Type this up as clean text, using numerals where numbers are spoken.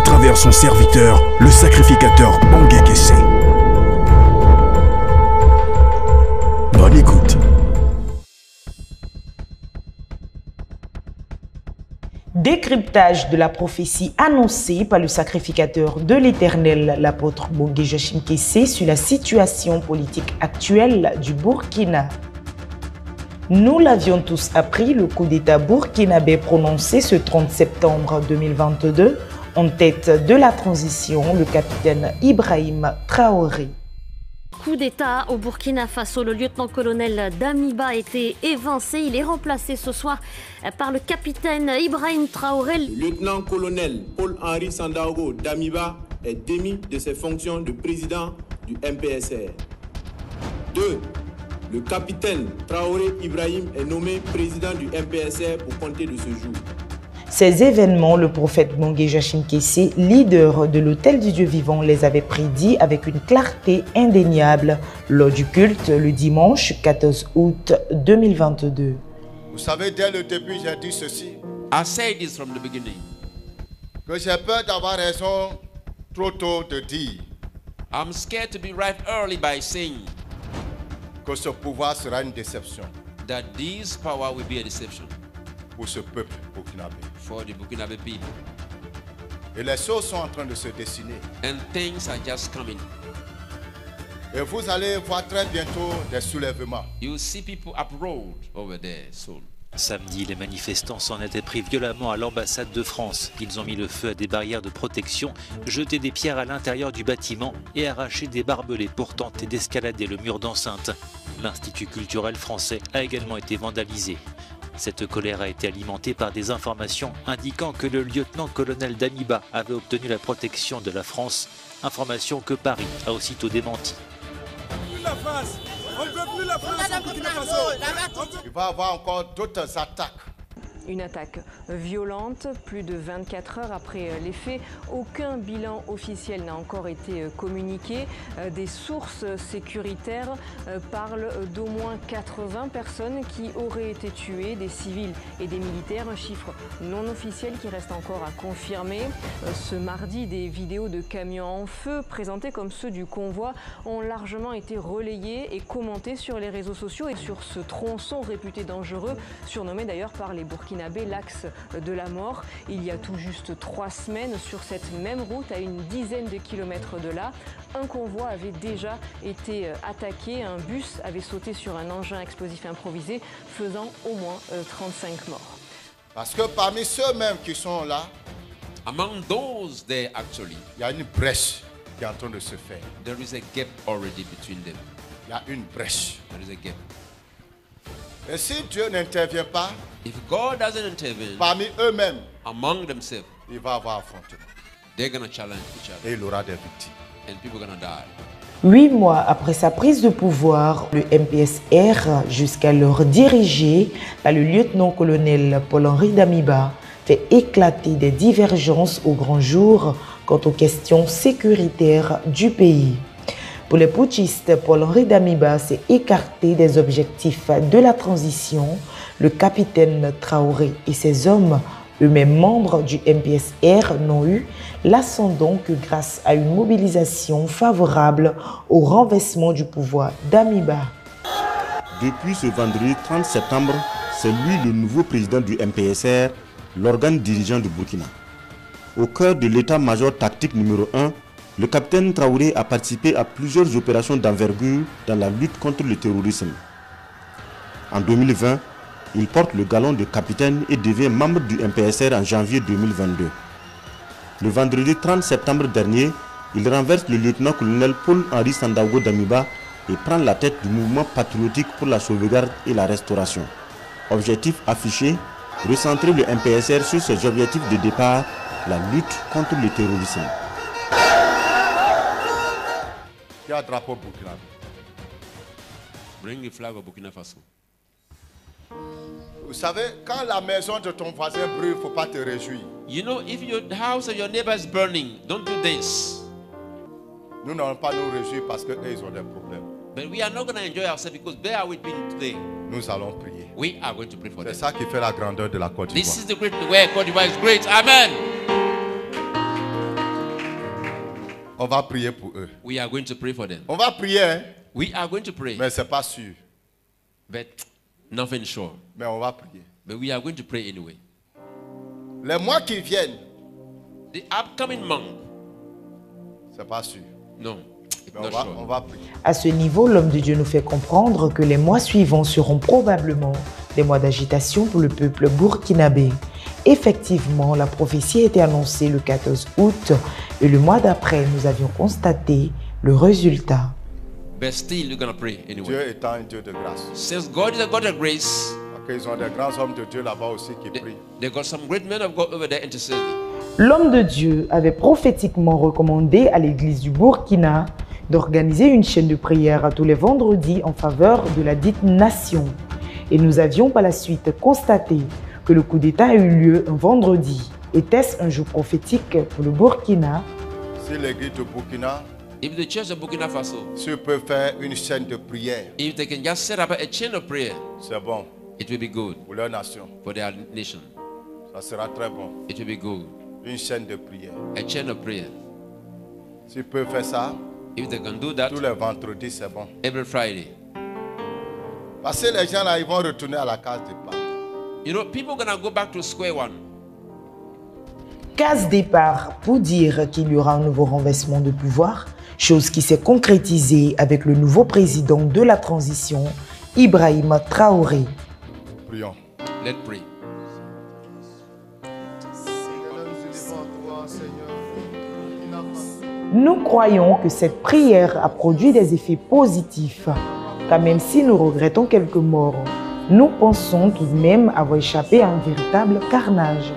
travers son serviteur, le sacrificateur Bangé Kessé. Bonne écoute. Décryptage de la prophétie annoncée par le sacrificateur de l'Éternel, l'apôtre Bangé Joachim Kessé, sur la situation politique actuelle du Burkina. Nous l'avions tous appris, le coup d'État burkinabé prononcé ce 30 septembre 2022 en tête de la transition, le capitaine Ibrahim Traoré. Coup d'État au Burkina Faso, le lieutenant-colonel Damiba a été évincé. Il est remplacé ce soir par le capitaine Ibrahim Traoré. Le lieutenant-colonel Paul-Henri Sandaogo Damiba est démis de ses fonctions de président du MPSR. 2. Le capitaine Traoré Ibrahim est nommé président du MPSR pour compter de ce jour. Ces événements, le prophète Bangé Joachim Kessé, leader de l'Autel du Dieu vivant, les avait prédits avec une clarté indéniable lors du culte le dimanche 14 août 2022. Vous savez, dès le début, j'ai dit ceci. I said this from the beginning. Que j'ai peur d'avoir raison trop tôt de dire I'm scared to be right early by saying que ce pouvoir sera une déception that this power will be a deception pour ce peuple burkinabé. for the Burkinabe people. Et les choses sont en train de se dessiner. And things are just coming. Et vous allez voir très bientôt des soulèvements. You see people uprolled over there soon. Samedi, les manifestants s'en étaient pris violemment à l'ambassade de France. Ils ont mis le feu à des barrières de protection, jeté des pierres à l'intérieur du bâtiment et arraché des barbelés pour tenter d'escalader le mur d'enceinte. L'Institut culturel français a également été vandalisé. Cette colère a été alimentée par des informations indiquant que le lieutenant-colonel Damiba avait obtenu la protection de la France, information que Paris a aussitôt démentie. Il va y avoir encore d'autres attaques. Une attaque violente, plus de 24 heures après les faits. Aucun bilan officiel n'a encore été communiqué. Des sources sécuritaires parlent d'au moins 80 personnes qui auraient été tuées, des civils et des militaires. Un chiffre non officiel qui reste encore à confirmer. Ce mardi, des vidéos de camions en feu présentés comme ceux du convoi ont largement été relayées et commentées sur les réseaux sociaux et sur ce tronçon réputé dangereux, surnommé d'ailleurs par les Burkinabés l'axe de la mort. Il y a tout juste 3 semaines, sur cette même route, à une dizaine de kilomètres de là, un convoi avait déjà été attaqué. Un bus avait sauté sur un engin explosif improvisé, faisant au moins 35 morts. Parce que parmi ceux-mêmes qui sont là, Among those there actually, il y a une brèche qui est en train de se faire. there is a gap already between them. Il y a une brèche. There is a gap. Et si Dieu n'intervient pas, If God doesn't intervene parmi eux-mêmes, among themselves, il va y avoir affrontement. they're going to challenge each other Et il aura des victimes. and people are going to die. 8 mois après sa prise de pouvoir, le MPSR, jusqu'alors dirigé par le lieutenant-colonel Paul-Henri Damiba, fait éclater des divergences au grand jour quant aux questions sécuritaires du pays. Pour les putschistes, Paul-Henri Damiba s'est écarté des objectifs de la transition. Le capitaine Traoré et ses hommes, eux-mêmes membres du MPSR, n'ont eu l'ascendant que grâce à une mobilisation favorable au renversement du pouvoir d'Damiba. Depuis ce vendredi 30 septembre, c'est lui le nouveau président du MPSR, l'organe dirigeant du Burkina. Au cœur de l'état-major tactique numéro 1, le capitaine Traoré a participé à plusieurs opérations d'envergure dans la lutte contre le terrorisme. En 2020, il porte le galon de capitaine et devient membre du MPSR en janvier 2022. Le vendredi 30 septembre dernier, il renverse le lieutenant-colonel Paul-Henri Sandaogo Damiba et prend la tête du mouvement patriotique pour la sauvegarde et la restauration. Objectif affiché, recentrer le MPSR sur ses objectifs de départ, la lutte contre le terrorisme. Il y a un drapeau burkinabé. Bring the flag of Burkina Faso. Vous savez, quand la maison de ton voisin brûle, il ne faut pas te réjouir. You know, if your house of your neighbor is burning, don't do this. Nous n'allons pas nous réjouir parce qu'eux, ils ont des problèmes. But we are not going to enjoy ourselves because they are with me today. Nous allons prier. We are going to pray for C'est them. ça qui fait la grandeur de la Côte This is d'Ivoire. the great way Côte d'Ivoire is great. Amen. On va prier pour eux. We are going to pray for them. On va prier, hein? We are going to pray. Mais c'est pas sûr. But nothing sure. Mais on va prier. But we are going to pray anyway. Les mois qui viennent, The upcoming month. c'est pas sûr. No. It's Mais not sure. on va prier. À ce niveau, l'homme de Dieu nous fait comprendre que les mois suivants seront probablement des mois d'agitation pour le peuple burkinabé. Effectivement, la prophétie a été annoncée le 14 août et le mois d'après, nous avions constaté le résultat. But still, you're going to pray anyway. Dieu étant un Dieu de grâce. Since God is a God of grace, Ils ont des grands hommes de Dieu là-bas aussi qui prient. they got some great men of God over there interceding. L'homme de Dieu avait prophétiquement recommandé à l'église du Burkina d'organiser une chaîne de prière tous les vendredis en faveur de la dite nation. Et nous avions par la suite constaté que le coup d'État a eu lieu un vendredi. Était-ce un jour prophétique pour le Burkina? Si l'église de Burkina, If the church of Burkina Faso, s'ils peuvent faire une chaîne de prière, if they can just set up a chain of prayer, c'est bon it will be good pour leur nation. for their nation. Ça sera très bon. It will be good. Une chaîne de prière. A chain of prayer. S'ils peuvent faire ça, If they can do that tous les vendredis, c'est bon. every Friday. Parce que les gens là, ils vont retourner à la case départ. You know, people are going to go back to square one. Case départ pour dire qu'il y aura un nouveau renversement de pouvoir, chose qui s'est concrétisée avec le nouveau président de la transition, Ibrahim Traoré. Prions. Let's pray. Nous croyons que cette prière a produit des effets positifs, car même si nous regrettons quelques morts, nous pensons tout de même avoir échappé à un véritable carnage.